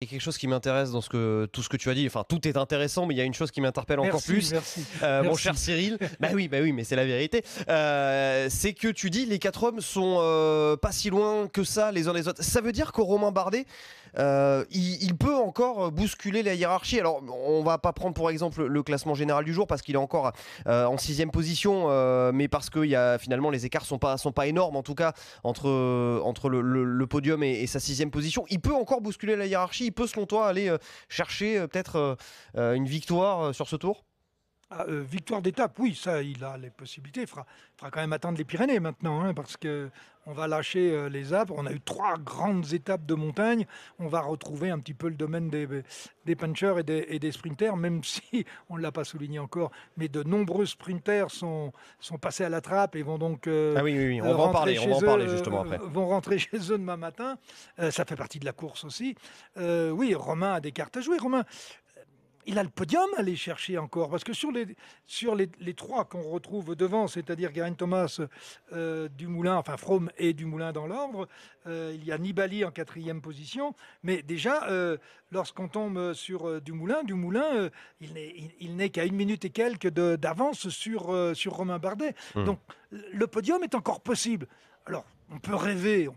Il y a quelque chose qui m'intéresse dans tout ce que tu as dit. Enfin, tout est intéressant, mais il y a une chose qui m'interpelle encore plus. Merci. Mon Merci. cher Cyril, bah oui, mais c'est la vérité. C'est que tu dis les quatre hommes sont pas si loin que ça les uns des autres. Ça veut dire que Romain Bardet, il peut encore bousculer la hiérarchie. Alors, on va pas prendre pour exemple le classement général du jour parce qu'il est encore en 6e position, mais parce que finalement les écarts sont pas énormes en tout cas entre le podium et sa 6e position. Il peut encore bousculer la hiérarchie. Il peut, selon toi, aller chercher peut-être une victoire sur ce tour? Victoire d'étape, oui, ça, il a les possibilités. Il fera quand même atteindre les Pyrénées maintenant, hein, parce que on va lâcher les Alpes. On a eu 3 grandes étapes de montagne. On va retrouver un petit peu le domaine des punchers et des sprinters, même si on ne l'a pas souligné encore. Mais de nombreux sprinters sont passés à la trappe et vont donc Ah oui, on va en parler, justement après. vont rentrer chez eux demain matin. Ça fait partie de la course aussi. Oui, Romain a des cartes à jouer. Romain, il a le podium à aller chercher encore, parce que sur les trois qu'on retrouve devant, c'est-à-dire Geraint Thomas, Dumoulin, enfin Froome et Dumoulin dans l'ordre, il y a Nibali en 4e position, mais déjà, lorsqu'on tombe sur Dumoulin, il n'est qu'à 1 minute et quelques d'avance sur Romain Bardet. Donc le podium est encore possible. Alors, on peut rêver,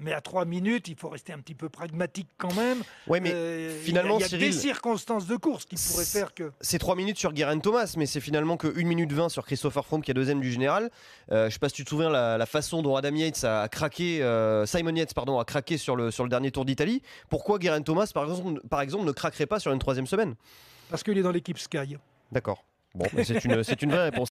mais à 3 minutes, il faut rester un petit peu pragmatique quand même. Ouais, mais finalement, il y a Cyril, des circonstances de course qui pourraient faire que... c'est 3 minutes sur Geraint Thomas, mais c'est finalement que 1 minute 20 sur Christopher Froome qui est deuxième du général. Je sais pas si tu te souviens la façon dont Adam Yates a craqué, Simon Yates pardon, a craqué sur le dernier Tour d'Italie. Pourquoi Geraint Thomas, par exemple, ne craquerait pas sur une 3e semaine? Parce qu'il est dans l'équipe Sky. D'accord. Bon, mais c'est une vraie réponse.